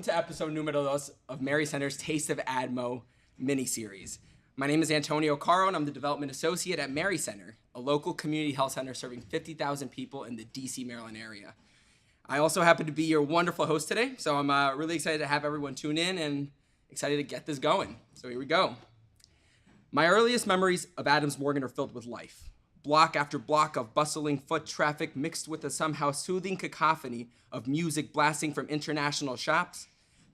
welcome to episode numero dos of Mary Center's Taste of AdMo miniseries. My name is Antonio Caro, and I'm the Development Associate at Mary Center, a local community health center serving 50,000 people in the DC, Maryland area. I also happen to be your wonderful host today, so I'm really excited to have everyone tune in and excited to get this going. So here we go. My earliest memories of Adams Morgan are filled with life. Block after block of bustling foot traffic mixed with a somehow soothing cacophony of music blasting from international shops,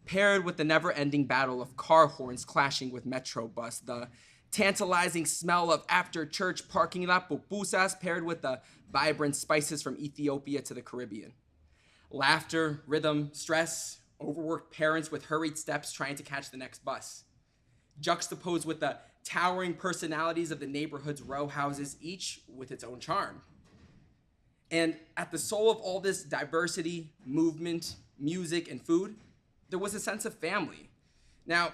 paired with the never-ending battle of car horns clashing with Metro bus, the tantalizing smell of after-church parking lot pupusas paired with the vibrant spices from Ethiopia to the Caribbean. Laughter, rhythm, stress, overworked parents with hurried steps trying to catch the next bus. Juxtaposed with the towering personalities of the neighborhood's row houses, each with its own charm. And at the soul of all this diversity, movement, music, and food, there was a sense of family. Now,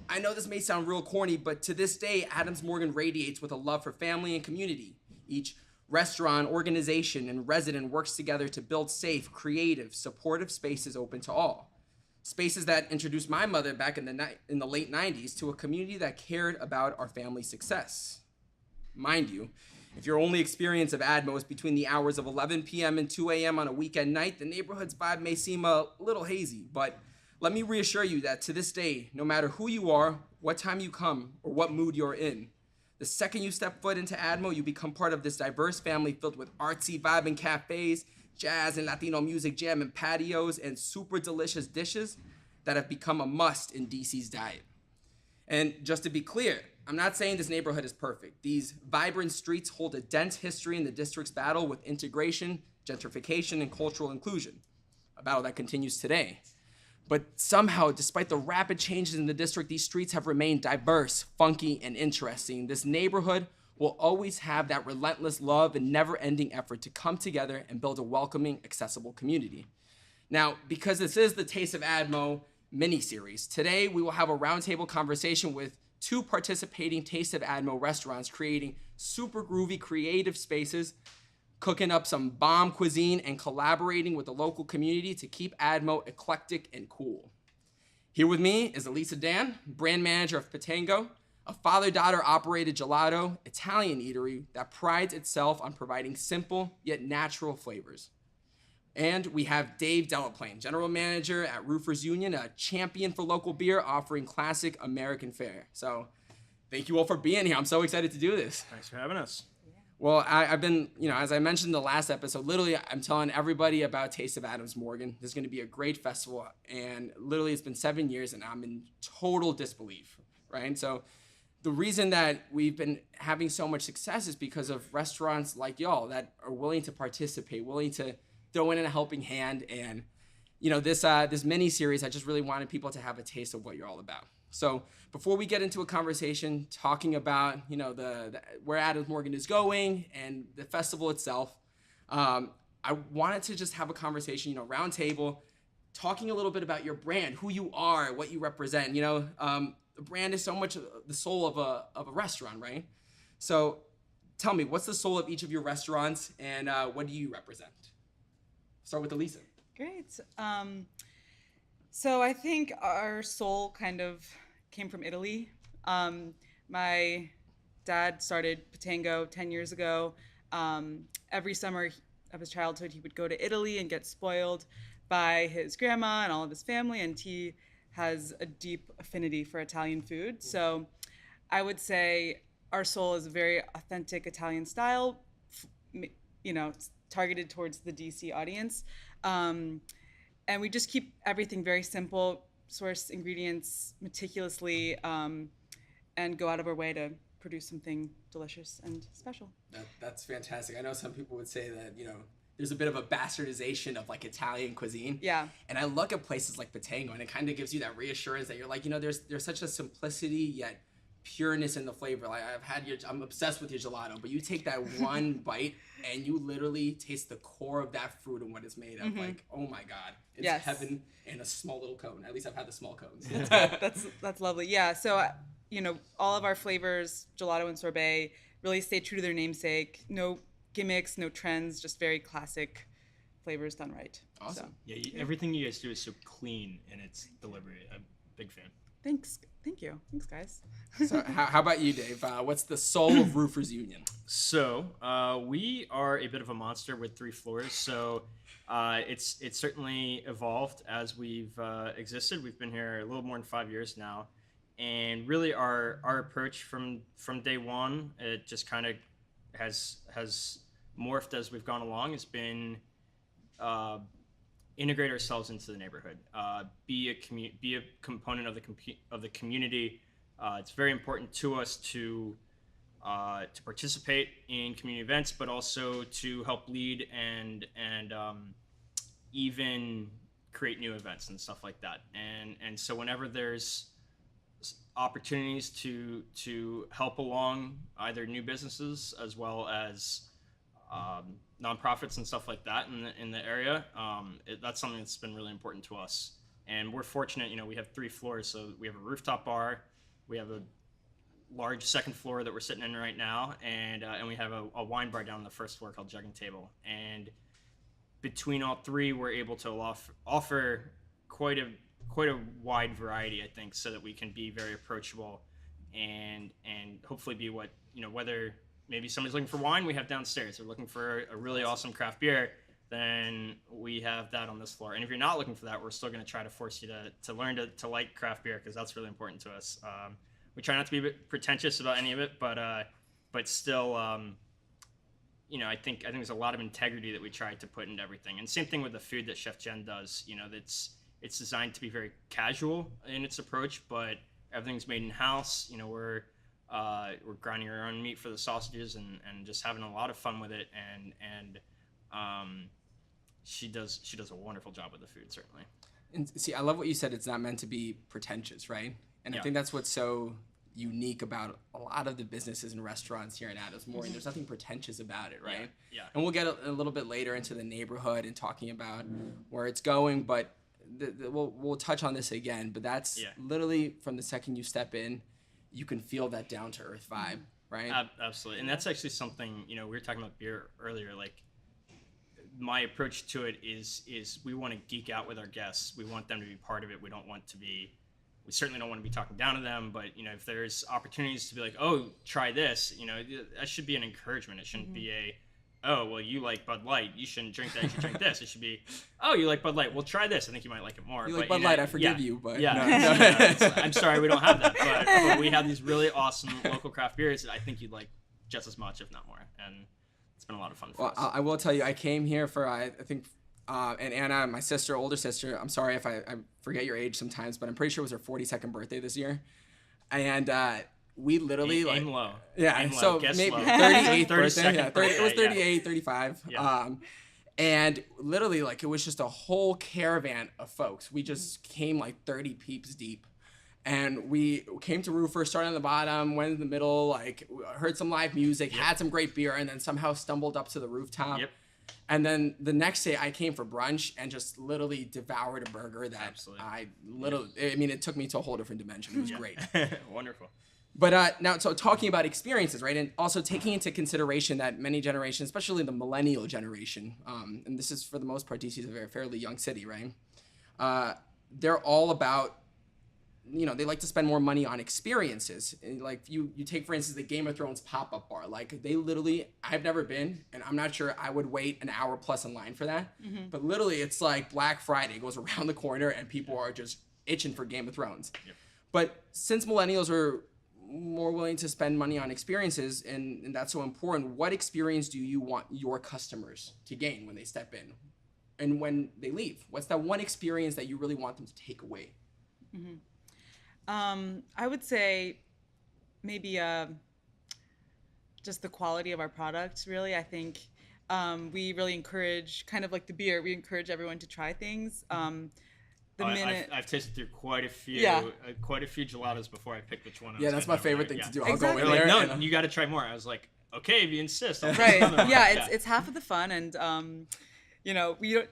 I know this may sound real corny, but to this day, Adams Morgan radiates with a love for family and community. Each restaurant, organization, and resident works together to build safe, creative, supportive spaces open to all. Spaces that introduced my mother back in the late 90s to a community that cared about our family's success. Mind you, if your only experience of AdMo is between the hours of 11 p.m. and 2 a.m. on a weekend night, the neighborhood's vibe may seem a little hazy, but let me reassure you that to this day, no matter who you are, what time you come, or what mood you're in, the second you step foot into AdMo, you become part of this diverse family filled with artsy vibing cafes, jazz and Latino music jam and patios, and super delicious dishes that have become a must in DC's diet. And just to be clear, I'm not saying this neighborhood is perfect. These vibrant streets hold a dense history in the district's battle with integration, gentrification, and cultural inclusion, a battle that continues today. But somehow, despite the rapid changes in the district, these streets have remained diverse, funky, and interesting. This neighborhood will always have that relentless love and never-ending effort to come together and build a welcoming, accessible community. Now, because this is the Taste of AdMo mini-series, today we will have a roundtable conversation with two participating Taste of AdMo restaurants creating super groovy creative spaces, cooking up some bomb cuisine, and collaborating with the local community to keep AdMo eclectic and cool. Here with me is Alisa Dan, brand manager of Pitango, a father-daughter operated gelato Italian eatery that prides itself on providing simple yet natural flavors. And we have Dave Delaplaine, general manager at Roofers Union, a champion for local beer offering classic American fare. So thank you all for being here. I'm so excited to do this. Thanks for having us. Well, I've been, as I mentioned in the last episode, literally I'm telling everybody about Taste of Adams Morgan. This is going to be a great festival. And literally it's been 7 years and I'm in total disbelief, right? So the reason that we've been having so much success is because of restaurants like y'all that are willing to participate, willing to throw in a helping hand. And, this mini series, I just really wanted people to have a taste of what you're all about. So before we get into a conversation talking about, where Adams Morgan is going and the festival itself, I wanted to just have a conversation, round table, talking a little bit about your brand, who you are, what you represent. The brand is so much the soul of a restaurant, right? So tell me, what's the soul of each of your restaurants and what do you represent? Start with Alisa. Great. So I think our soul kind of came from Italy. My dad started Pitango 10 years ago. Every summer of his childhood, he would go to Italy and get spoiled by his grandma and all of his family, and he has a deep affinity for Italian food. So I would say our soul is a very authentic Italian style, targeted towards the DC audience. And we just keep everything very simple, source ingredients meticulously, and go out of our way to produce something delicious and special. That's fantastic. I know some people would say that, there's a bit of a bastardization of like Italian cuisine. Yeah. And I look at places like Pitango and it kind of gives you that reassurance that you're like, there's such a simplicity yet pureness in the flavor. Like I'm obsessed with your gelato, but you take that one bite and you literally taste the core of that fruit and what it's made of. Mm-hmm. Like, oh my God, it's heaven in a small little cone. At least I've had the small cones. That's lovely. Yeah. So, all of our flavors, gelato and sorbet, really stay true to their namesake. No gimmicks, no trends, just very classic flavors done right. Awesome. So, Yeah, everything you guys do is so clean in its delivery. I'm a big fan. thanks. Thank you. Thanks, guys. So how about you, Dave? What's the soul of Roofers Union? So we are a bit of a monster with 3 floors. So it's certainly evolved as we've existed. We've been here a little more than 5 years now, and really our approach from day one, it just kind of has morphed as we've gone along. Has been integrate ourselves into the neighborhood, be a component of the community. It's very important to us to participate in community events, but also to help lead and even create new events and stuff like that. And so whenever there's opportunities to help along either new businesses as well as nonprofits and stuff like that in the area, that's something that's been really important to us. And we're fortunate, we have 3 floors, so we have a rooftop bar, we have a large second floor that we're sitting in right now, and we have a wine bar down on the first floor called Jugging Table. And between all 3, we're able to offer quite a wide variety, I think, so that we can be very approachable and hopefully be what, whether maybe somebody's looking for wine, we have downstairs. They're looking for a really awesome craft beer, then we have that on this floor. And if you're not looking for that, we're still going to try to force you to learn to like craft beer, because that's really important to us. We try not to be a bit pretentious about any of it, but still, I think there's a lot of integrity that we try to put into everything. And same thing with the food that Chef Jen does. It's designed to be very casual in its approach, but everything's made in house. We're grinding our own meat for the sausages and just having a lot of fun with it. And she does a wonderful job with the food, certainly. And see, I love what you said. It's not meant to be pretentious, right? And I think that's what's so unique about a lot of the businesses and restaurants here in Adams Morgan. There's nothing pretentious about it, right? Yeah. And we'll get a little bit later into the neighborhood and talking about where it's going, but we'll touch on this again. But that's literally from the second you step in, you can feel that down to earth vibe, right? Absolutely. And that's actually something, we were talking about beer earlier, like my approach to it is we want to geek out with our guests. We want them to be part of it. We certainly don't want to be talking down to them, but if there's opportunities to be like, oh, try this, that should be an encouragement. It shouldn't be oh, well, you like Bud Light, you shouldn't drink that, you should drink this. It should be, oh, you like Bud Light, well, try this. I think you might like it more. You like Bud Light, I forgive you, but I'm sorry we don't have that, but we have these really awesome local craft beers that I think you'd like just as much, if not more, and it's been a lot of fun for us. I will tell you, I came here for, I think, and Anna, my older sister, I'm sorry if I forget your age sometimes, but I'm pretty sure it was her 42nd birthday this year. And we literally aim low. Yeah, aim so low. maybe low. 38th birthday. Yeah, birthday. It was 38, 35. Yeah. And literally, it was just a whole caravan of folks. We just came 30 peeps deep. And we came to Roofer, started on the bottom, went in the middle, heard some live music, had some great beer, and then somehow stumbled up to the rooftop. Yep. And then the next day I came for brunch and just literally devoured a burger that it took me to a whole different dimension. It was great. Wonderful. But now, so talking about experiences, right? And also taking into consideration that many generations, especially the millennial generation, and this is for the most part, DC is a fairly young city, right? They're all about, they like to spend more money on experiences. Like you take, for instance, the Game of Thrones pop-up bar. They literally, I've never been, and I'm not sure I would wait an hour plus in line for that. Mm-hmm. But literally, it's like Black Friday. It goes around the corner, and people are just itching for Game of Thrones. Yep. But since millennials are more willing to spend money on experiences, and that's so important, what experience do you want your customers to gain when they step in and when they leave? What's that one experience that you really want them to take away? Mm-hmm. I would say maybe just the quality of our product, really. I think we really encourage, kind of like the beer, we encourage everyone to try things. I've tasted through quite a few gelatos before I picked which one. That's my favorite thing to do. I'll exactly. go in there. No, you got to try more. I was like, okay, if you insist. Right. It's half of the fun, and we don't.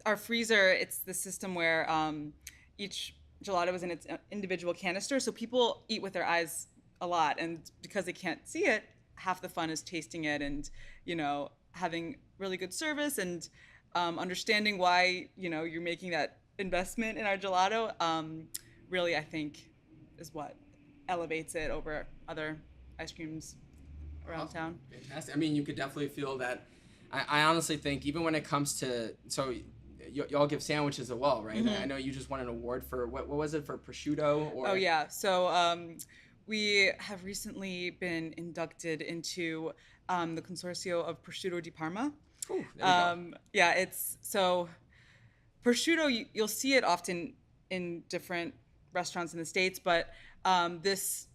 Our freezer, it's the system where each gelato is in its individual canister, so people eat with their eyes a lot, and because they can't see it, half the fun is tasting it and having really good service and understanding why, you're making that investment in our gelato, really, I think, is what elevates it over other ice creams around town. Fantastic. I mean, you could definitely feel that. I honestly think even when it comes to, so y'all give sandwiches as well, right? I know you just won an award for, what was it, for prosciutto? Or... Oh, yeah. So we have recently been inducted into the Consorzio of Prosciutto di Parma. Ooh, there we go. Yeah, so prosciutto, you'll see it often in different restaurants in the States, but this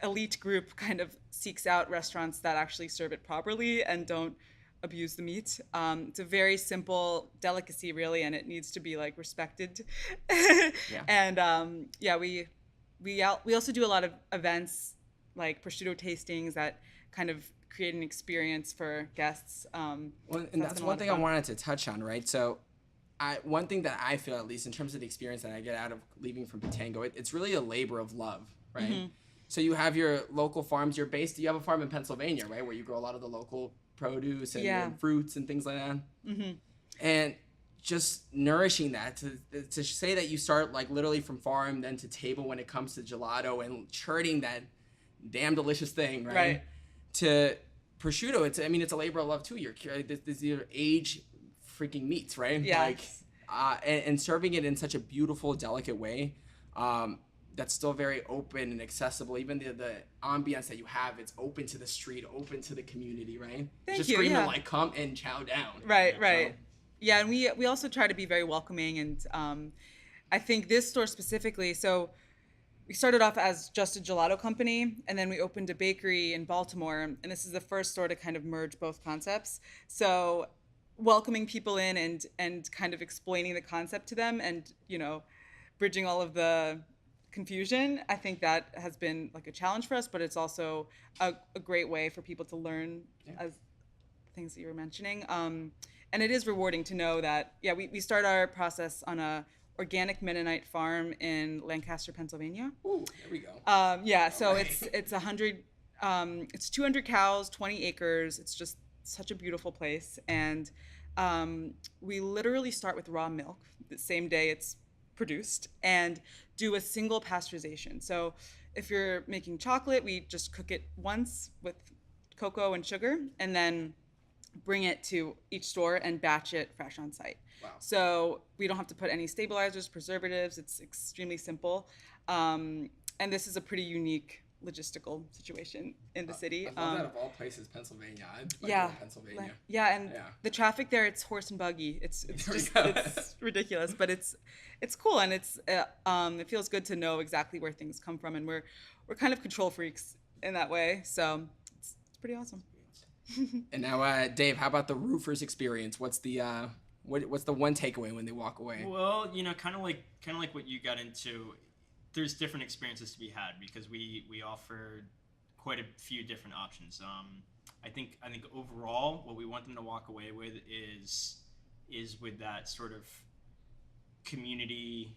elite group kind of seeks out restaurants that actually serve it properly and don't abuse the meat. It's a very simple delicacy, really, and it needs to be like respected. Yeah. And we also do a lot of events like prosciutto tastings that kind of create an experience for guests. Well, and that's one thing I wanted to touch on, right? So one thing that I feel, at least in terms of the experience that I get out of leaving from Pitango, it's really a labor of love, right? Mm-hmm. So you have your local farms. You have a farm in Pennsylvania, right, where you grow a lot of the local produce and fruits and things like that. Mm-hmm. And just nourishing that, to say that you start like literally from farm then to table when it comes to gelato and churning that damn delicious thing, right? To prosciutto, it's a labor of love too. These are aged freaking meats, right? Yeah. Like, and serving it in such a beautiful, delicate way. That's still very open and accessible. Even the ambience that you have, it's open to the street, open to the community, right? Thank you. Screaming like, come and chow down. Right. Yeah, and we also try to be very welcoming, and I think this store specifically, so we started off as just a gelato company, and then we opened a bakery in Baltimore, and this is the first store to kind of merge both concepts. So welcoming people in and kind of explaining the concept to them and, bridging all of the confusion, I think that has been like a challenge for us, but it's also a great way for people to learn as things that you were mentioning. And it is rewarding to know that, we start our process on a organic Mennonite farm in Lancaster, Pennsylvania. Ooh, there we go. So it's 100, it's 200 cows, 20 acres. It's just such a beautiful place. And we literally start with raw milk the same day it's produced and do a single pasteurization. So if you're making chocolate, we just cook it once with cocoa and sugar and then bring it to each store and batch it fresh on site. Wow. So we don't have to put any stabilizers, preservatives. It's extremely simple. And this is a pretty unique logistical situation in the city. I love that of all places, Pennsylvania. Pennsylvania. The traffic there, it's horse and buggy. It's ridiculous, but it's cool, and it feels good to know exactly where things come from, and we're kind of control freaks in that way. So it's pretty awesome. And now, Dave, how about the roofers experience? What's the one takeaway when they walk away? Well, kind of like what you got into. There's different experiences to be had because we offer quite a few different options. I think overall what we want them to walk away with is with that sort of community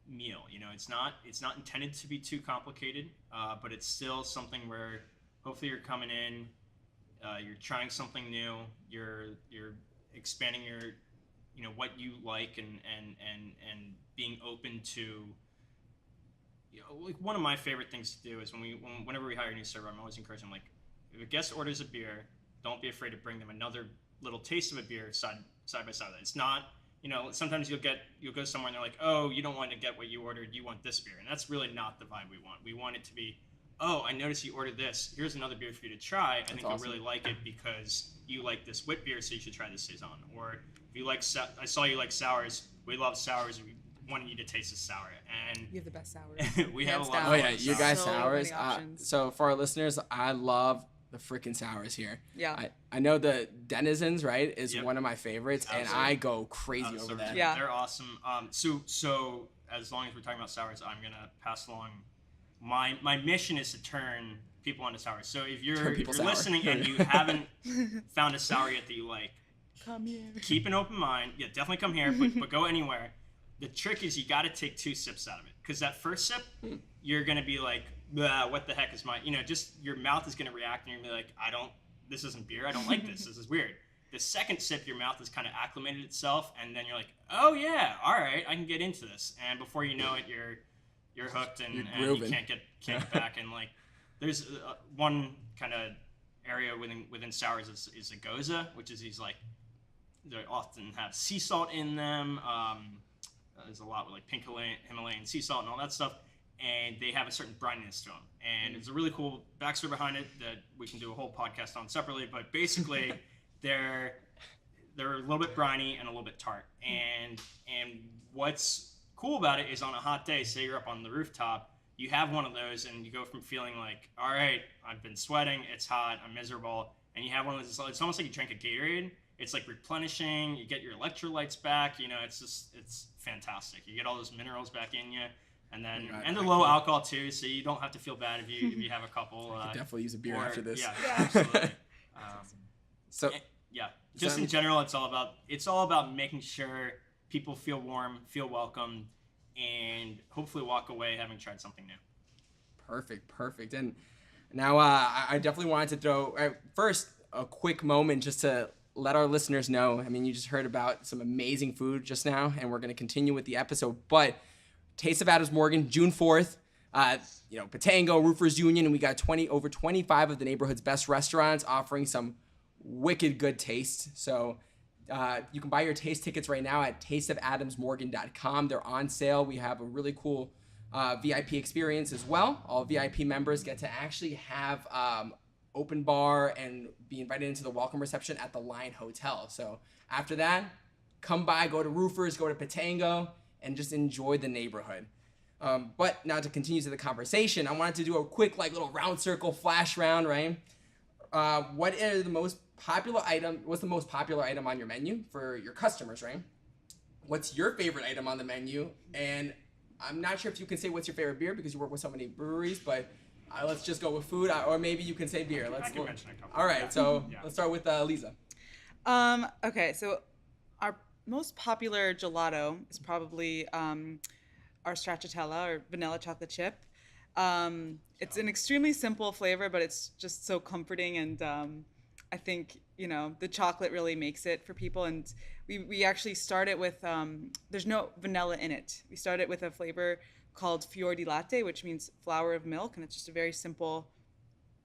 meal. It's not intended to be too complicated, but it's still something where hopefully you're coming in, you're trying something new, you're expanding your what you like and being open to, like one of my favorite things to do is whenever we hire a new server, I'm always encouraging, like, if a guest orders a beer, don't be afraid to bring them another little taste of a beer side by side. It's not, sometimes you'll go somewhere and they're like, oh, you don't want to get what you ordered, you want this beer. And that's really not the vibe we want. We want it to be, oh, I noticed you ordered this. Here's another beer for you to try. I think awesome. You'll really like it because you like this wit beer, so you should try this saison. Or if you like, I saw you like sours. We love sours. We wanted you to taste the sour. And you have the best sours. We have a lot. Oh yeah, you guys so sours. So for our listeners, I love the freaking sours here. Yeah. I know the Denizens, right, is one of my favorites, Absolutely. and I go crazy over that. Yeah. They're awesome. So as long as we're talking about sours, I'm gonna pass along. My mission is to turn people onto sours. So if you're listening and you haven't found a sour yet that you like, come here. Keep an open mind. Yeah, definitely come here, but go anywhere. The trick is you got to take 2 sips out of it, because that first sip, you're gonna be like, what the heck is my, just your mouth is gonna react, and you're gonna be like, this isn't beer. I don't like this. This is weird. the second sip, your mouth has kind of acclimated itself, and then you're like, oh yeah, all right, I can get into this. And before you know it, you're hooked, and you can't get back. And like, there's one kind of area within sours is a goza, which is these like, they often have sea salt in them. There's a lot with like pink Himalayan sea salt and all that stuff, and they have a certain brininess to them. And it's a really cool backstory behind it that we can do a whole podcast on separately. But basically, they're a little bit briny and a little bit tart. And what's cool about it is on a hot day, say you're up on the rooftop, you have one of those, and you go from feeling like, all right, I've been sweating, it's hot, I'm miserable, and you have one of those. It's almost like you drank a Gatorade. It's like replenishing. You get your electrolytes back. You know, it's fantastic. You get all those minerals back in you, and then the low alcohol too, so you don't have to feel bad if you have a couple. I could definitely use a beer after this. Yeah, absolutely. Just in general, it's all about making sure people feel warm, feel welcome, and hopefully walk away having tried something new. Perfect. And now I definitely wanted to throw first a quick moment just to let our listeners know. I mean, you just heard about some amazing food just now, and we're going to continue with the episode. But Taste of Adams Morgan, June 4th, Pitango, Roofers Union, and we got over 25 of the neighborhood's best restaurants offering some wicked good taste. So you can buy your taste tickets right now at tasteofadamsmorgan.com. They're on sale. We have a really cool VIP experience as well. All VIP members get to actually have open bar and be invited into the welcome reception at the Line Hotel. So after that, come by, go to Roofers, go to Pitango, and just enjoy the neighborhood. But now to continue to the conversation, I wanted to do a quick little round circle flash round, right? What's the most popular item on your menu for your customers, right? What's your favorite item on the menu? And I'm not sure if you can say what's your favorite beer because you work with so many breweries, but let's just go with food, or maybe you can say beer. I can mention a couple. All right, so let's start with Lisa. Okay, so our most popular gelato is probably our stracciatella, or vanilla chocolate chip. It's an extremely simple flavor, but it's just so comforting, and I think the chocolate really makes it for people. And we actually start it with there's no vanilla in it. We start it with a flavor called fior di latte, which means flower of milk, and it's just a very simple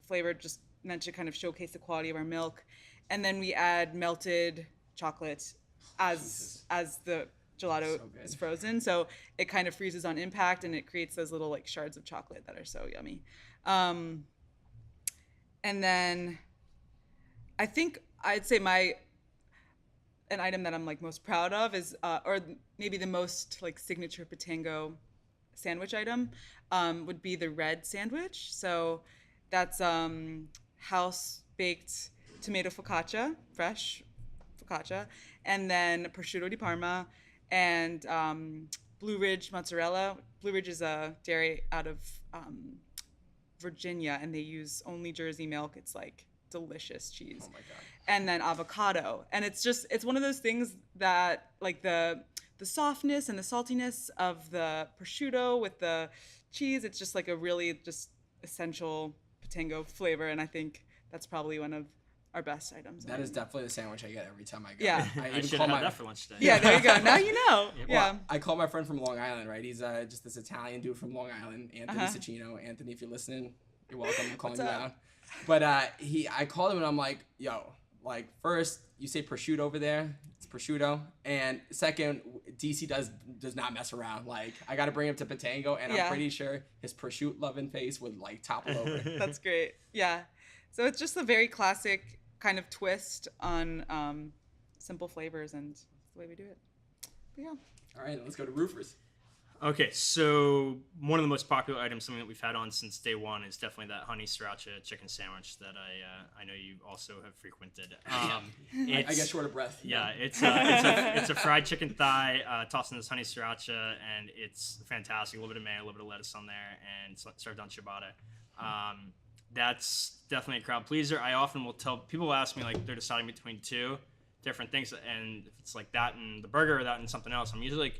flavor, just meant to kind of showcase the quality of our milk. And then we add melted chocolate as the gelato is frozen, so it kind of freezes on impact, and it creates those little shards of chocolate that are so yummy. And then I think I'd say an item that I'm most proud of is or maybe the most signature Pitango sandwich item would be the red sandwich. So that's house baked tomato focaccia, fresh focaccia, and then prosciutto di Parma and Blue Ridge mozzarella. Blue Ridge is a dairy out of Virginia, and they use only Jersey milk. It's delicious cheese. Oh my God. And then avocado. And it's one of those things that the softness and the saltiness of the prosciutto with the cheese, it's just a really just essential Pitango flavor, and I think that's probably one of our best items. That is definitely the sandwich I get every time I go. Yeah. I should have that for lunch today. Yeah, there you go. Now you know. Well, I call my friend from Long Island, right? He's just this Italian dude from Long Island, Anthony Ciccino. Anthony, if you're listening, you're welcome. I'm calling you out. But I called him and I'm like, yo, first you say prosciutto over there. It's prosciutto. And second, DC does not mess around. I got to bring him to Pitango, and I'm pretty sure his prosciutto loving face would topple over. That's great. Yeah. So it's just a very classic kind of twist on simple flavors, and that's the way we do it. But yeah. All right, let's go to Roofers. Okay, so one of the most popular items, something that we've had on since day one, is definitely that honey sriracha chicken sandwich that I know you also have frequented. I get short of breath. Yeah, it's a fried chicken thigh tossed in this honey sriracha, and it's fantastic. A little bit of mayo, a little bit of lettuce on there, and served on ciabatta. That's definitely a crowd pleaser. I often will tell people, ask me they're deciding between two different things, and if it's that and the burger or that and something else, I'm usually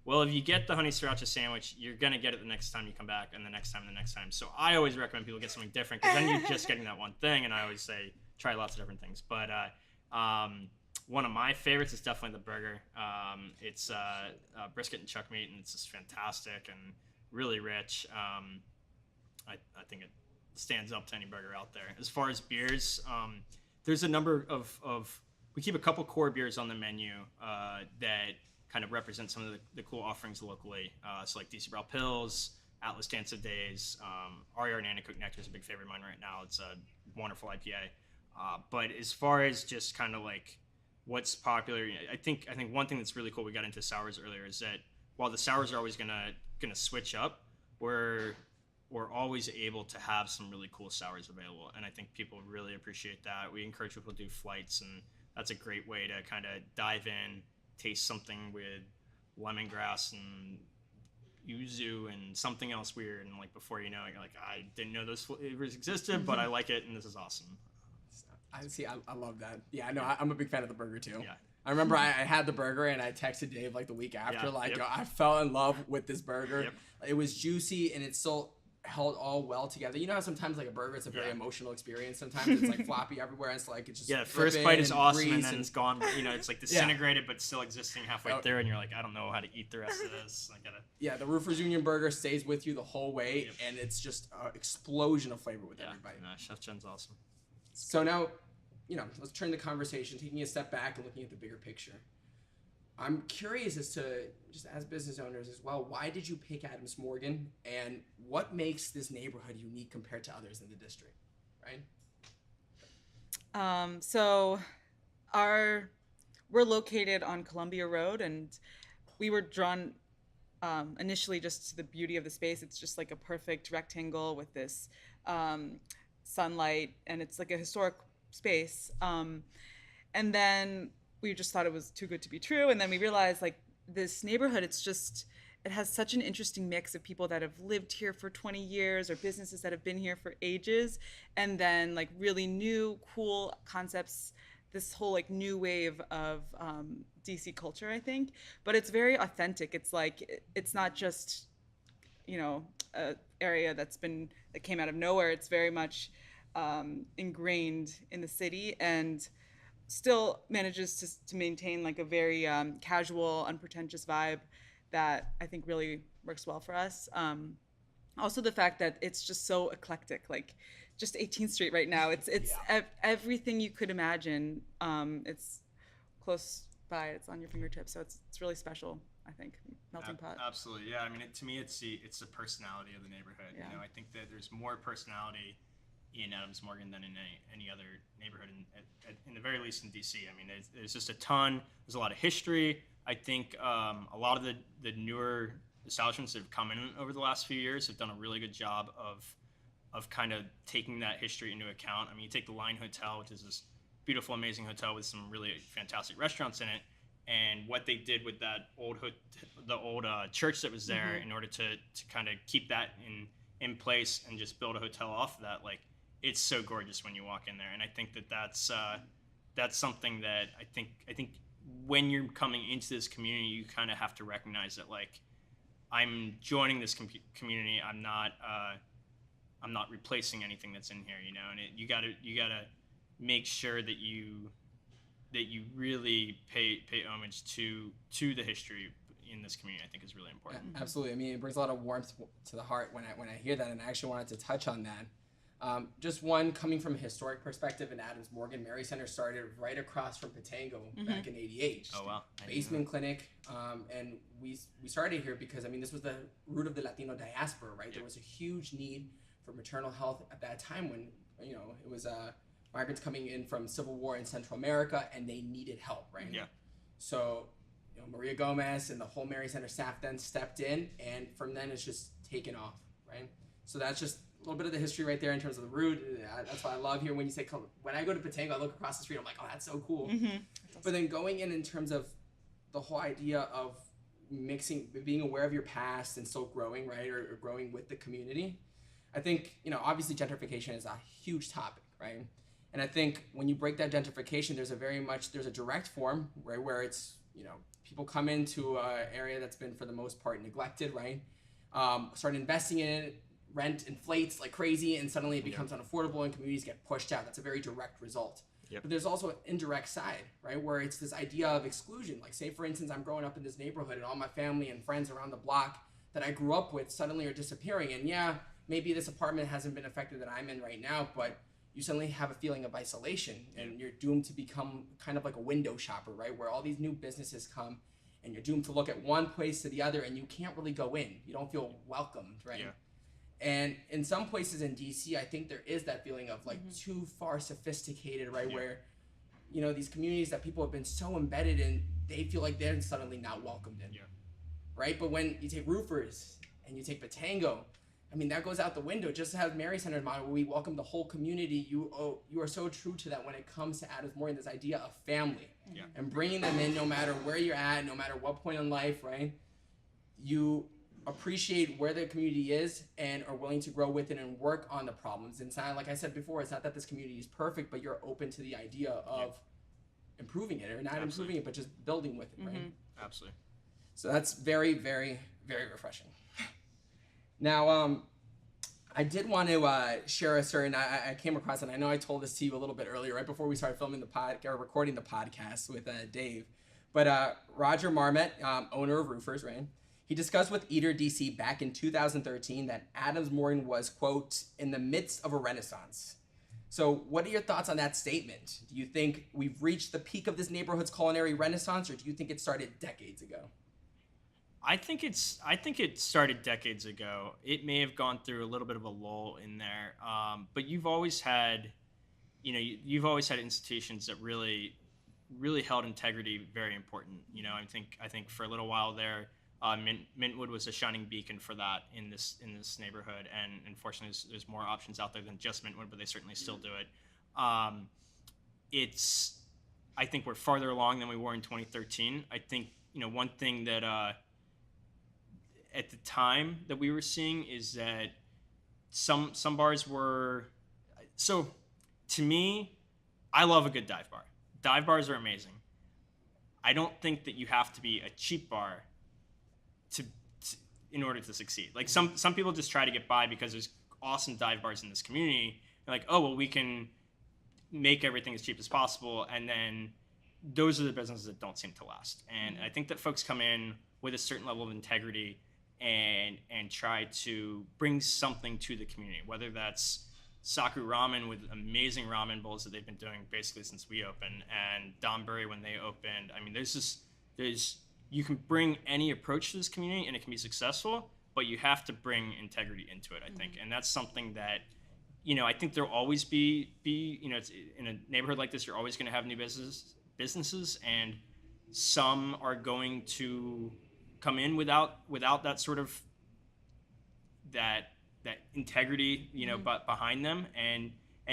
well, if you get the honey sriracha sandwich, you're going to get it the next time you come back, and the next time, and the next time. So I always recommend people get something different, because then you're just getting that one thing, and I always say try lots of different things. But One of my favorites is definitely the burger. It's brisket and chuck meat, and it's just fantastic and really rich. I think it stands up to any burger out there. As far as beers, there's a number of we keep a couple core beers on the menu that kind of represent some of the cool offerings locally. So like DC Brow Pills, Atlas Dance of Days, RER Nanticoke Nectar is a big favorite of mine right now. It's a wonderful IPA. But as far as just kind of like what's popular, I think one thing that's really cool, we got into sours earlier, is that while the sours are always gonna switch up, we're always able to have some really cool sours available, and I think people really appreciate that. We encourage people to do flights, and that's a great way to kind of dive in, taste something with lemongrass and yuzu and something else weird, and like before you know it, you're like, I didn't know those flavors existed, but I like it, and this is awesome. I love that. Yeah, no, I'm a big fan of the burger too. Yeah. I remember I had the burger and I texted Dave like the week after, yo, I fell in love with this burger. Yep. It was juicy and it still held all well together. You know how sometimes like a burger, it's a very emotional experience. Sometimes it's like floppy everywhere. And it's like it's just the first bite is awesome and then it's gone. You know, it's like disintegrated but still existing halfway through, and you're like, I don't know how to eat the rest of this. I gotta. Yeah, the Roofers Union burger stays with you the whole way, and it's just an explosion of flavor with everybody. No, Chef Jen's awesome. So now, let's turn the conversation, taking a step back and looking at the bigger picture. I'm curious as to, just as business owners as well, why did you pick Adams Morgan, and what makes this neighborhood unique compared to others in the district, right? So we're located on Columbia Road, and we were drawn initially just to the beauty of the space. It's just like a perfect rectangle with this sunlight, and it's like a historic space. And then we just thought it was too good to be true. And then we realized like this neighborhood, it has such an interesting mix of people that have lived here for 20 years or businesses that have been here for ages. And then like really new, cool concepts, this whole like new wave of DC culture, I think. But it's very authentic. It's like, it's not just, a area that came out of nowhere. It's very much ingrained in the city and still manages to maintain like a very casual, unpretentious vibe that I think really works well for us. Also the fact that it's just so eclectic, like just 18th Street right now. It's everything you could imagine. It's close by, it's on your fingertips. So it's really special, I think. Melting pot. Absolutely, yeah. I mean, to me, it's the personality of the neighborhood. Yeah. I think that there's more personality in Adams Morgan than in any other neighborhood, in the very least in DC. I mean, there's just a ton. There's a lot of history. I think a lot of the newer establishments that have come in over the last few years have done a really good job of kind of taking that history into account. I mean, you take the Line Hotel, which is this beautiful, amazing hotel with some really fantastic restaurants in it, and what they did with that old church that was there in order to kind of keep that in place and just build a hotel off of that. Like, it's so gorgeous when you walk in there, and I think that's something that I think when you're coming into this community, you kind of have to recognize that, like, I'm joining this community. I'm not replacing anything that's in here, and you gotta make sure that you really pay homage to the history in this community. I think is really important. Yeah, absolutely. I mean, it brings a lot of warmth to the heart when I hear that, and I actually wanted to touch on that. Just one, coming from a historic perspective in Adams Morgan, Mary Center started right across from Pitango back in '88. Oh, wow. Basement clinic. And we started here because, I mean, this was the root of the Latino diaspora, right? Yep. There was a huge need for maternal health at that time when, it was migrants coming in from Civil War in Central America, and they needed help, right? Yeah. So, Maria Gomez and the whole Mary Center staff then stepped in, and from then it's just taken off, right? So that's just a little bit of the history right there in terms of the route. That's what I love here when you say, when I go to Pitango, I look across the street, I'm like, oh, that's so cool. But then going in terms of the whole idea of mixing, being aware of your past and still growing, right? Or growing with the community. I think, obviously gentrification is a huge topic, right? And I think when you break that gentrification, there's a direct form, right? Where it's, people come into an area that's been for the most part neglected, right? Start investing in it, rent inflates like crazy, and suddenly it becomes unaffordable and communities get pushed out. That's a very direct result. But there's also an indirect side, right, where it's this idea of exclusion. Like, say, for instance, I'm growing up in this neighborhood and all my family and friends around the block that I grew up with suddenly are disappearing. And yeah, maybe this apartment hasn't been affected that I'm in right now, but you suddenly have a feeling of isolation, and you're doomed to become kind of like a window shopper, right, where all these new businesses come and you're doomed to look at one place to the other and you can't really go in. You don't feel welcomed, right? Yeah. And in some places in DC, I think there is that feeling of like too far sophisticated, right? Yeah. Where, you know, these communities that people have been so embedded in, they feel like they're suddenly not welcomed in, right? But when you take roofers and you take Pitango, I mean, that goes out the window. Just as Mary Center's model, where we welcome the whole community, you are so true to that when it comes to Adams Morgan, this idea of family. Yeah. And bringing them in no matter where you're at, no matter what point in life, right? You appreciate where the community is and are willing to grow with it and work on the problems. And it's not, like I said before, it's not that this community is perfect, but you're open to the idea of improving it, or not improving it, but just building with it, right? Absolutely. So that's very, very, very refreshing. Now, I did want to share a certain, I came across, and I know I told this to you a little bit earlier, right before we started filming recording the podcast with Dave, but Roger Marmot, owner of Roofers, right? He discussed with Eater DC back in 2013 that Adams Morgan was, quote, in the midst of a renaissance. So what are your thoughts on that statement? Do you think we've reached the peak of this neighborhood's culinary renaissance, or do you think it started decades ago? I think it started decades ago. It may have gone through a little bit of a lull in there, but you've always had, you've always had institutions that really held integrity very important. I think for a little while there, Mintwood was a shining beacon for that in this neighborhood, and unfortunately, there's more options out there than just Mintwood, but they certainly still do it. I think we're farther along than we were in 2013. I think one thing that at the time that we were seeing is that some bars were, so to me, I love a good dive bar. Dive bars are amazing. I don't think that you have to be a cheap bar in order to succeed. Like some people just try to get by because there's awesome dive bars in this community. They're like, oh, well, we can make everything as cheap as possible, and then those are the businesses that don't seem to last. And I think that folks come in with a certain level of integrity and try to bring something to the community, whether that's Saku Ramen with amazing ramen bowls that they've been doing basically since we opened, and Donbury when they opened. I mean, you can bring any approach to this community and it can be successful, but you have to bring integrity into it, I think. And that's something that, I think there'll always be it's in a neighborhood like this, you're always going to have new businesses, and some are going to come in without that sort of that integrity, but behind them, and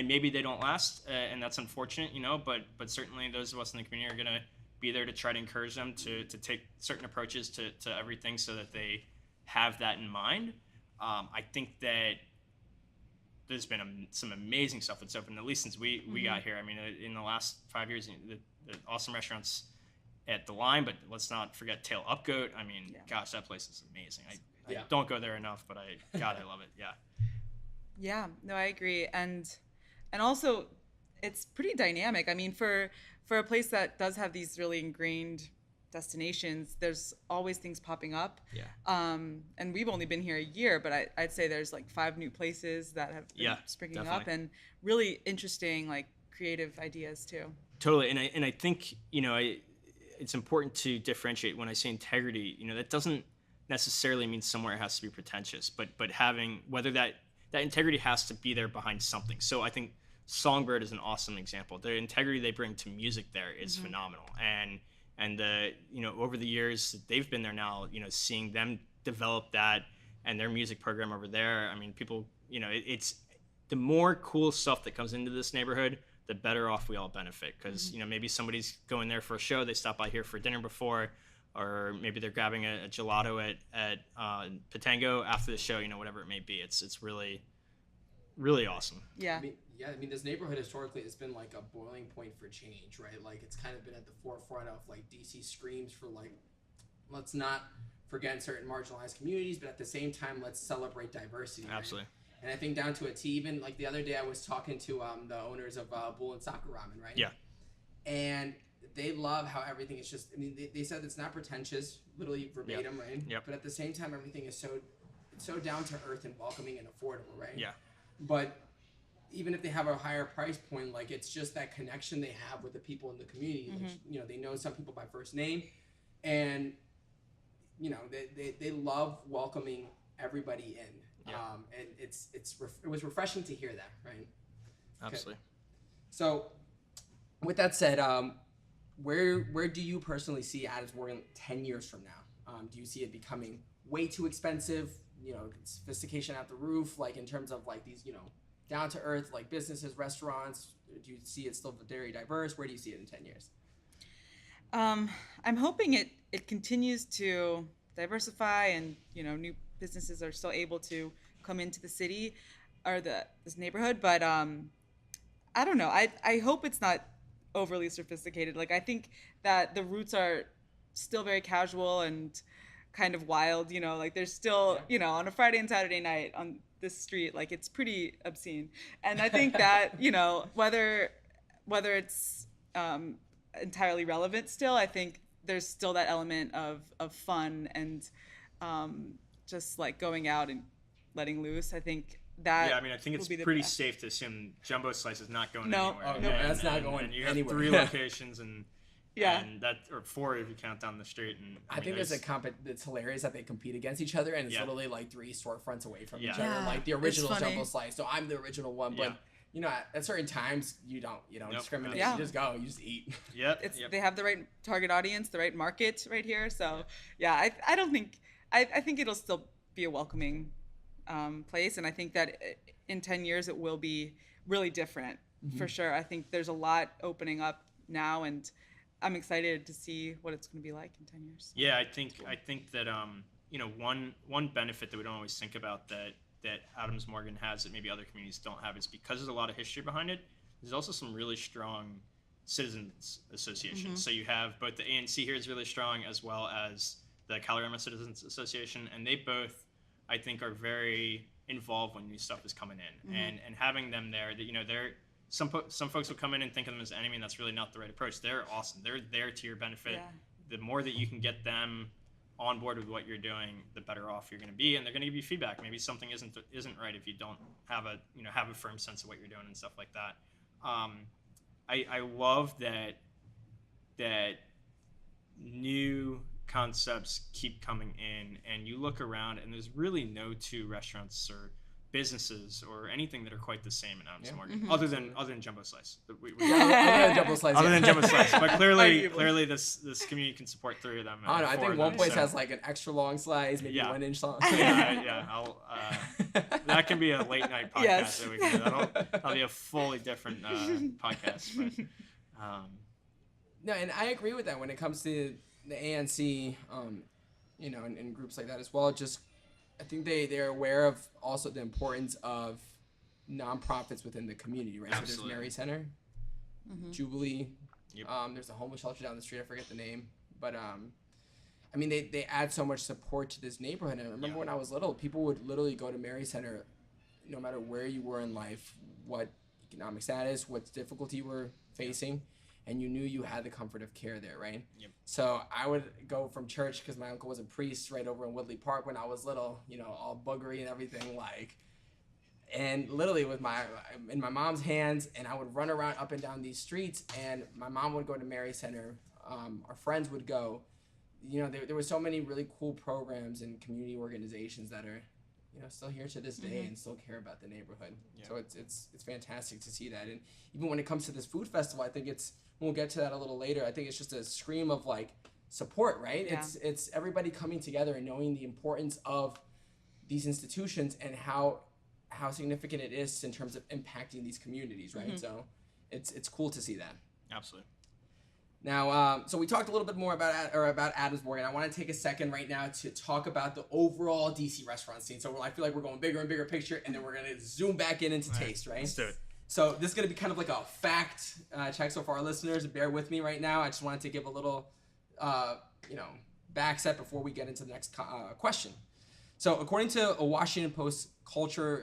maybe they don't last, and that's unfortunate, but certainly those of us in the community are going to be there to try to encourage them to take certain approaches to everything so that they have that in mind. I think that there's been some amazing stuff that's opened, at least since we got here. I mean, in the last 5 years, the awesome restaurants at the Line, but let's not forget Tail Upgoat. I mean, gosh, that place is amazing. I don't go there enough, but I love it. Yeah. Yeah, no, I agree. And also it's pretty dynamic. I mean, for a place that does have these really ingrained destinations, there's always things popping up. Yeah. And we've only been here a year, but I'd say there's like 5 new places that have been springing up, and really interesting, like creative ideas too. Totally. And I think, it's important to differentiate. When I say integrity, that doesn't necessarily mean somewhere has to be pretentious, but having, whether that integrity has to be there behind something. So I think Songbird is an awesome example. The integrity they bring to music there is phenomenal. And the, over the years that they've been there now, seeing them develop that and their music program over there, I mean, people, it's the more cool stuff that comes into this neighborhood, the better off we all benefit. Because, maybe somebody's going there for a show, they stop by here for dinner before, or maybe they're grabbing a gelato at Pitango after the show, whatever it may be. It's really, really awesome. Yeah. I mean, this neighborhood historically has been like a boiling point for change, right? Like, it's kind of been at the forefront of like DC screams for like, let's not forget certain marginalized communities, but at the same time, let's celebrate diversity. Absolutely. Right? And I think down to a T, even like the other day I was talking to the owners of Bull and Soccer Ramen, right? Yeah. And they love how everything is just, I mean, they said it's not pretentious, literally verbatim, right? Yep. But at the same time, everything is so down to earth and welcoming and affordable, right? Yeah. But even if they have a higher price point, like it's just that connection they have with the people in the community. Like, you know, they know some people by first name, and you know, they love welcoming everybody in. Yeah. And it was refreshing to hear that, right? Absolutely. Okay. So, with that said, where do you personally see AdMo in 10 years from now? Do you see it becoming way too expensive? You know, sophistication out the roof, like in terms of like these, you know, down to earth like businesses, restaurants? Do you see it still very diverse? Where do you see it in 10 years? I'm hoping it continues to diversify, and you know, new businesses are still able to come into the city or this neighborhood. But I don't know. I hope it's not overly sophisticated. Like, I think that the roots are still very casual and kind of wild. You know, like there's still, you know, on a Friday and Saturday night on this street, like it's pretty obscene. And I think that, you know, whether it's entirely relevant still, I think there's still that element of fun and just like going out and letting loose. I think that I mean, I think it's pretty safe to assume Jumbo Slice is not going anywhere. Oh, no, that's not going and you have anywhere. 3 locations and Yeah. and that, or 4 if you count down the street. And I think there's it's hilarious that they compete against each other, and it's literally like 3 storefronts away from each other. Yeah, Like the original it's funny. Jumbo Slice, so I'm the original one, but you know, at certain times you don't discriminate. Yeah. You just go, you just eat. They have the right target audience, the right market right here. So yeah, I don't think I think it'll still be a welcoming place, and I think that in 10 years it will be really different for sure. I think there's a lot opening up now, and I'm excited to see what it's going to be like in 10 years. Yeah, I think that you know, one benefit that we don't always think about that Adams Morgan has that maybe other communities don't have is because there's a lot of history behind it. There's also some really strong citizens associations. So you have both the ANC here is really strong, as well as the Calorama Citizens Association, and they both, I think, are very involved when new stuff is coming in, and having them there, that, you know, they're some folks will come in and think of them as an enemy, and that's really not the right approach. They're awesome. They're there to your benefit. The more that you can get them on board with what you're doing, the better off you're going to be, and they're going to give you feedback. Maybe something isn't right if you don't have a firm sense of what you're doing and stuff like that. I love that new concepts keep coming in, and you look around and there's really no 2 restaurants or businesses or anything that are quite the same in Adams Morgan, other than Jumbo Slice. Other than Jumbo Slice. Other than Jumbo Slice, but clearly this community can support 3 of them. I don't know. I think one place has like an extra long slice, maybe 1 inch long. I'll that can be a late night podcast that we can do. That'll be a fully different podcast. But, no, and I agree with that when it comes to the ANC, you know, and groups like that as well. Just, I think they're aware of also the importance of nonprofits within the community, right? Absolutely. So there's Mary Center, Jubilee. There's a homeless shelter down the street. I forget the name, but I mean, they add so much support to this neighborhood. And I remember when I was little, people would literally go to Mary Center, no matter where you were in life, what economic status, what difficulty you were facing, and you knew you had the comfort of care there, right? So I would go from church, because my uncle was a priest, right over in Woodley Park when I was little, you know, all boogery and everything, like, and literally with in my mom's hands, and I would run around up and down these streets, and my mom would go to Mary Center, our friends would go. You know, there were so many really cool programs and community organizations that are, you know, still here to this day and still care about the neighborhood. So it's fantastic to see that. And even when it comes to this food festival, I think we'll get to that a little later. I think it's just a scream of like support, right? Yeah. It's everybody coming together and knowing the importance of these institutions and how significant it is in terms of impacting these communities, right? So it's cool to see that. Absolutely. Now, so we talked a little bit more about Adams Morgan. I want to take a second right now to talk about the overall DC restaurant scene. So I feel like we're going bigger and bigger picture, and then we're going to zoom back into taste, right? Let's do it. So this is going to be kind of like a fact check. So for our listeners, bear with me right now. I just wanted to give a little, back set before we get into the next question. So according to a Washington Post culture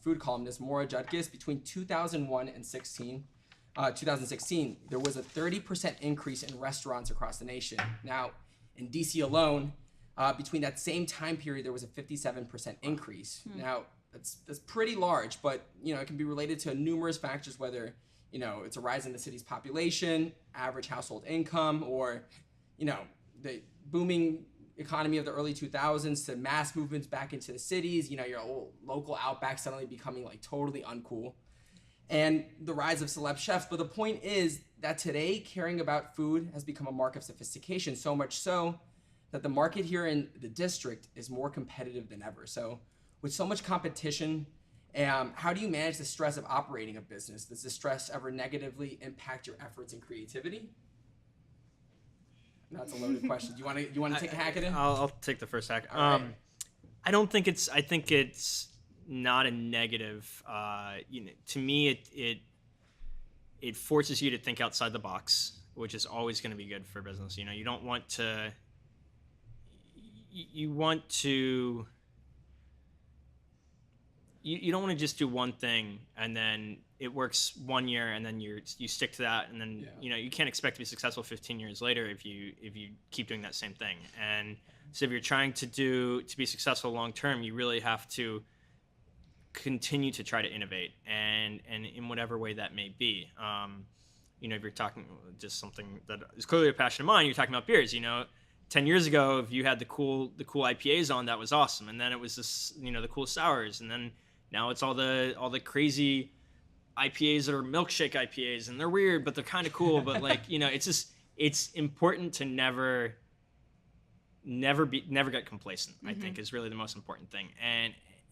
food columnist, Maura Judkis, between 2001 and 2016, there was a 30% increase in restaurants across the nation. Now, in DC alone, between that same time period, there was a 57% increase. Now, that's pretty large, but it can be related to numerous factors, whether it's a rise in the city's population, average household income, or the booming economy of the early 2000s to mass movements back into the cities, your old local outback suddenly becoming like totally uncool, and the rise of celeb chefs. But the point is that today caring about food has become a mark of sophistication, so much so that the market here in the district is more competitive than ever. So with so much competition, how do you manage the stress of operating a business? Does the stress ever negatively impact your efforts and creativity? That's a loaded question. Do you want to take a hack at it? I'll take the first hack. All right. I think it's not a negative. To me, it forces you to think outside the box, which is always going to be good for business. You don't want to. You want to. You don't want to just do one thing and then it works 1 year and then you stick to that, and then you can't expect to be successful 15 years later if you keep doing that same thing. And so if you're trying to be successful long term, you really have to continue to try to innovate and in whatever way that may be. If you're talking just something that is clearly a passion of mine, you're talking about beers. 10 years ago, if you had the cool IPAs on, that was awesome, and then it was this the cool sours, and then now it's all the crazy IPAs that are milkshake IPAs, and they're weird, but they're kind of cool. But it's important to never get complacent. I think is really the most important thing.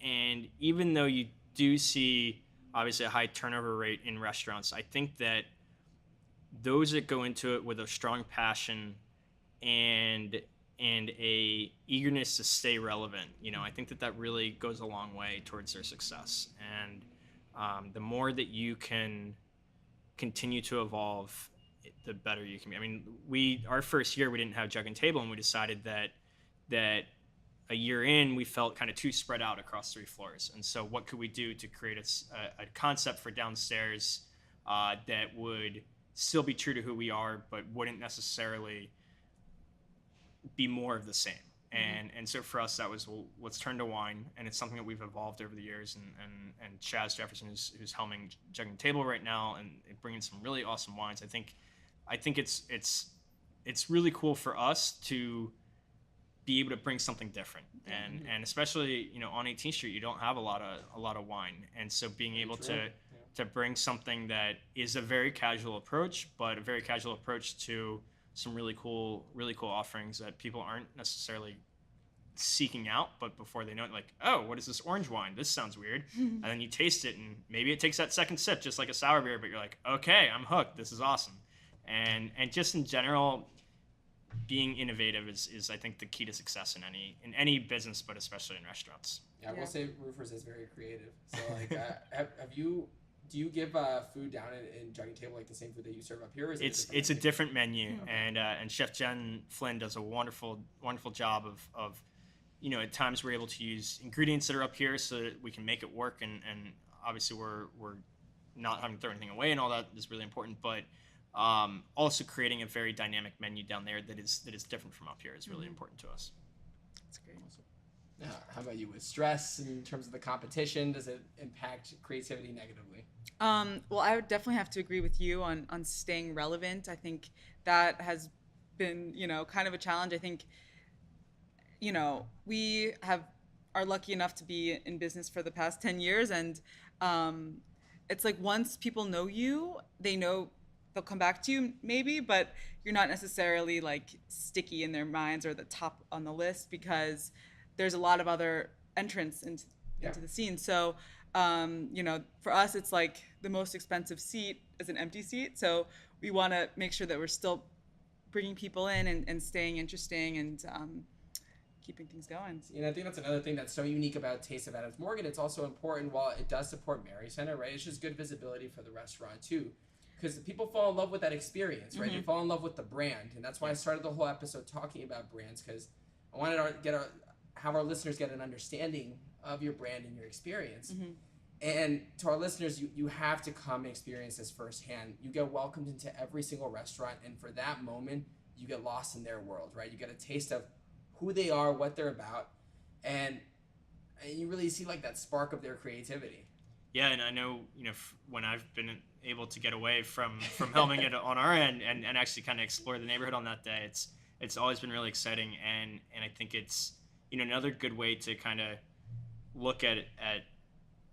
And even though you do see obviously a high turnover rate in restaurants, I think that those that go into it with a strong passion and a eagerness to stay relevant, I think that really goes a long way towards their success. And the more that you can continue to evolve, the better you can be. I mean, our first year we didn't have Jug and Table, and we decided that a year in we felt kind of too spread out across 3 floors. And so what could we do to create a concept for downstairs that would still be true to who we are, but wouldn't necessarily be more of the same. And so for us, that was, well, let's turn to wine, and it's something that we've evolved over the years. And Chaz Jefferson, who's helming Jug and Table right now, and bringing some really awesome wines. I think it's really cool for us to be able to bring something different, and especially on 18th Street, you don't have a lot of wine, and so being able to bring something that is a very casual approach, but a very casual approach to some really cool offerings that people aren't necessarily seeking out, but before they know it, like, oh, what is this orange wine? This sounds weird. And then you taste it, and maybe it takes that second sip, just like a sour beer, but you're like, okay, I'm hooked. This is awesome. And just in general, being innovative is I think the key to success in any business, but especially in restaurants. Yeah, I will say Roofers is very creative. So like, do you give food down in Jug and Table like the same food that you serve up here? Or is it's a different menu, and Chef Jen Flynn does a wonderful job of at times we're able to use ingredients that are up here so that we can make it work, and obviously we're not having to throw anything away, and all that is really important, but also creating a very dynamic menu down there that is different from up here is really important to us. That's great. How about you with stress in terms of the competition? Does it impact creativity negatively? Well, I would definitely have to agree with you on staying relevant. I think that has been, kind of a challenge. I think, we are lucky enough to be in business for the past 10 years. And it's like once people know you, they know they'll come back to you maybe, but you're not necessarily like sticky in their minds or the top on the list, because there's a lot of other entrants into the scene. So, for us, it's like the most expensive seat is an empty seat. So we want to make sure that we're still bringing people in and staying interesting and keeping things going. I think that's another thing that's so unique about Taste of Adams Morgan. It's also important, while it does support Mary Center, right? It's just good visibility for the restaurant too. Because people fall in love with that experience, right? They fall in love with the brand. And that's why I started the whole episode talking about brands, because I wanted to have our listeners get an understanding of your brand and your experience. And to our listeners, you have to come and experience this firsthand. You get welcomed into every single restaurant, and for that moment, you get lost in their world, right? You get a taste of who they are, what they're about, and you really see like that spark of their creativity. Yeah, and I know, when I've been able to get away from helming it on our end and actually kind of explore the neighborhood on that day, it's always been really exciting, and I think it's another good way to kind of look at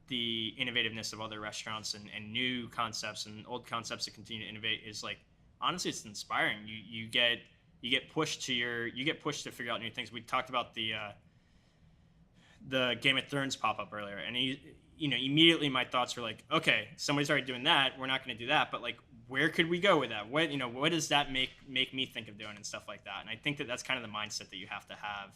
the innovativeness of other restaurants and new concepts and old concepts that continue to innovate is like, honestly, it's inspiring. You get pushed to figure out new things. We talked about the Game of Thrones pop-up earlier, and immediately my thoughts were like, okay, somebody's already doing that, we're not going to do that, but like, where could we go with that? What does that make me think of doing and stuff like that? And I think that's kind of the mindset that you have to have,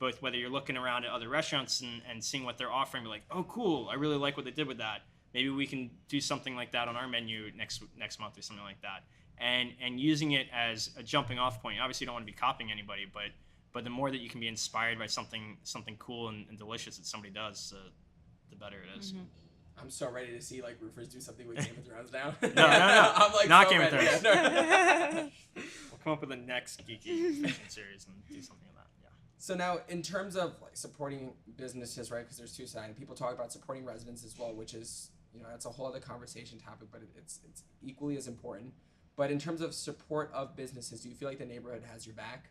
both whether you're looking around at other restaurants and seeing what they're offering, be like, oh cool, I really like what they did with that, maybe we can do something like that on our menu next month or something like that, and using it as a jumping off point. Obviously you don't want to be copying anybody, but the more that you can be inspired by something cool and delicious that somebody does, the better it is. I'm so ready to see like roofers do something with Game of Thrones now. No. I'm like, not so Game of ready. Thrones. We'll come up with the next geeky fashion series and do something like that. Yeah. So now, in terms of like supporting businesses, right? Because there's two sides. People talk about supporting residents as well, which is that's a whole other conversation topic, but it's equally as important. But in terms of support of businesses, do you feel like the neighborhood has your back?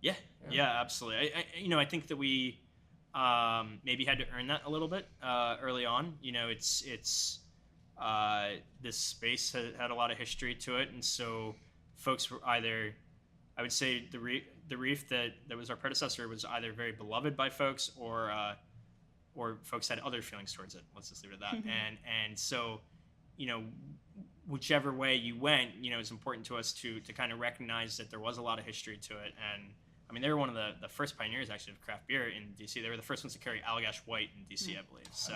Yeah, absolutely. I think that we maybe had to earn that a little bit early on. It's this space had a lot of history to it, and so folks were either, I would say, the Reef that was our predecessor was either very beloved by folks, or folks had other feelings towards it. Let's just leave it at that. And so, whichever way you went, it's important to us to kind of recognize that there was a lot of history to it. And I mean, they were one of the first pioneers actually of craft beer in DC. They were the first ones to carry Allagash White in DC, I believe. So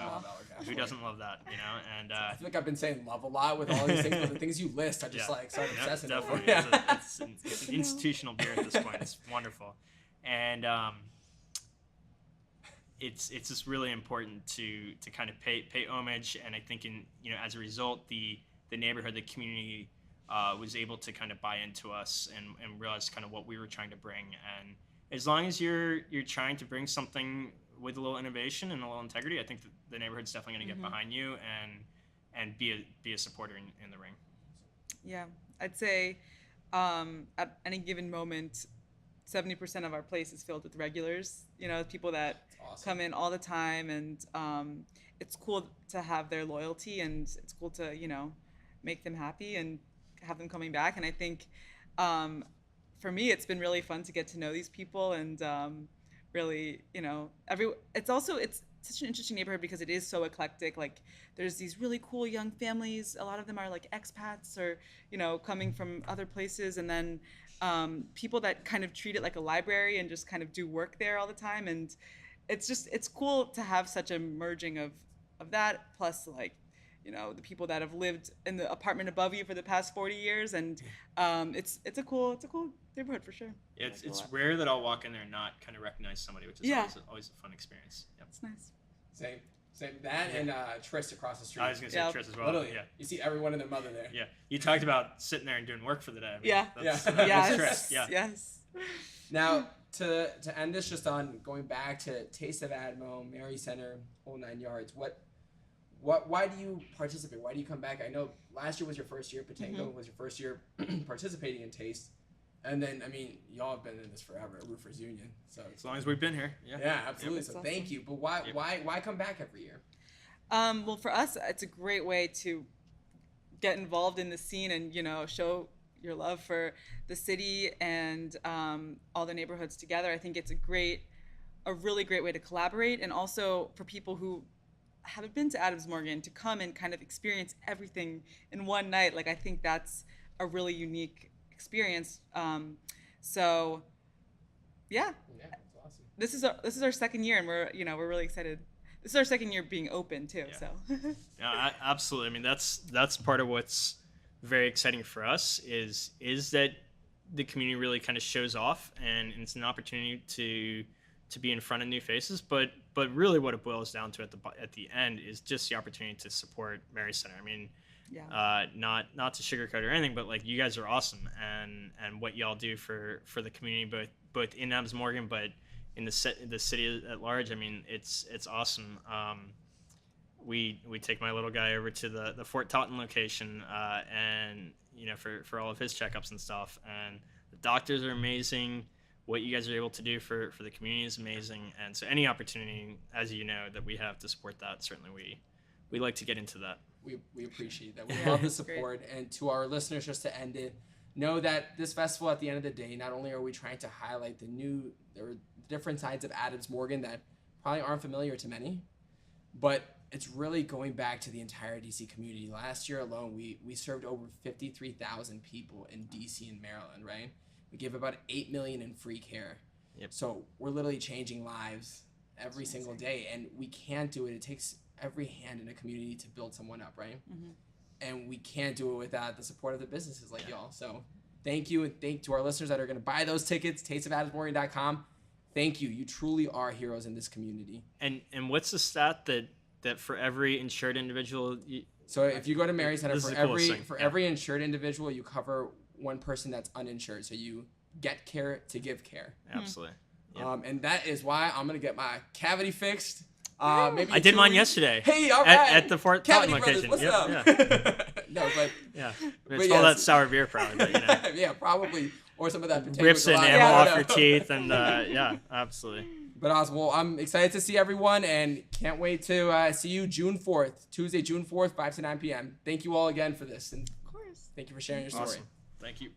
who doesn't love that, And I feel like I've been saying love a lot with all these things, but the things you list, I just start obsessing over. It's an institutional beer at this point. It's wonderful, and it's just really important to kind of pay homage. And I think as a result, the neighborhood, the community, was able to kind of buy into us and realize kind of what we were trying to bring. And as long as you're trying to bring something with a little innovation and a little integrity, I think that the neighborhood's definitely going to get behind you and be a supporter in the ring. Yeah, I'd say at any given moment, 70% of our place is filled with regulars. People that come in all the time, and it's cool to have their loyalty, and it's cool to make them happy and have them coming back. And I think for me, it's been really fun to get to know these people, and really, it's such an interesting neighborhood because it is so eclectic. Like, there's these really cool young families. A lot of them are like expats or coming from other places, and then people that kind of treat it like a library and just kind of do work there all the time. And it's cool to have such a merging of that, plus like the people that have lived in the apartment above you for the past 40 years, and it's a cool neighborhood for sure. Yeah, it's rare that I'll walk in there and not kind of recognize somebody, which is always a fun experience. Yep. It's nice. Same that and Tris across the street. I was gonna say Tris as well. Literally, yeah. You see everyone and their mother there. Yeah, you talked about sitting there and doing work for the day. That's That's Tris. Yeah. Yes. Now to end this, just on going back to Taste of AdMo, Mary Center, whole 9 yards. Why do you participate? Why do you come back? I know last year was your first year. Pitango was your first year participating in Taste. And then, I mean, y'all have been in this forever, Roofers Union. So as long as we've been here. Yeah, absolutely. So thank you. But why come back every year? Well, for us, it's a great way to get involved in the scene and, show your love for the city and all the neighborhoods together. I think it's a really great way to collaborate, and also for people who haven't been to Adams Morgan to come and kind of experience everything in one night. Like, I think that's a really unique experience. So yeah, that's awesome. This is our second year, and we're really excited. This is our second year being open too. Yeah. So yeah, absolutely. I mean, that's part of what's very exciting for us is that the community really kind of shows off, and it's an opportunity to be in front of new faces. But really, what it boils down to at the end is just the opportunity to support Mary Center. I mean, not to sugarcoat or anything, but like, you guys are awesome, and what y'all do for the community, both in Adams Morgan, but in the city at large. I mean, it's awesome. We take my little guy over to the Fort Totten location, and for all of his checkups and stuff, and the doctors are amazing. What you guys are able to do for the community is amazing, and so any opportunity, as you know, that we have to support that, certainly we like to get into that. We appreciate that. We love the support. And to our listeners, just to end it, know that this festival, at the end of the day, not only are we trying to highlight the different sides of Adams Morgan that probably aren't familiar to many, but it's really going back to the entire DC community. Last year alone, we served over 53,000 people in DC and Maryland, right? We gave about $8 million in free care. Yep. So we're literally changing lives every single day, and we can't do it. It takes every hand in a community to build someone up, right? Mm-hmm. And we can't do it without the support of the businesses like y'all. So thank you, and thank to our listeners that are going to buy those tickets, tasteofadamsmorgan.com. Thank you. You truly are heroes in this community. And what's the stat that for every insured individual? So if you go to Mary Center, for every insured individual, you cover one person that's uninsured. So you get care to give care. Absolutely. Yep. And that is why I'm going to get my cavity fixed. Maybe I did mine yesterday. Hey, all right. At the Fort Totten location. What's up? Yeah. No, but it's all that sour beer, probably. But, yeah, probably, or some of that Pitango rips Gelato. enamel off your teeth, and absolutely. But awesome. Well, I'm excited to see everyone, and can't wait to see you Tuesday, June 4th, 5 to 9 p.m. Thank you all again for this, and of course, thank you for sharing your story. Awesome. Thank you.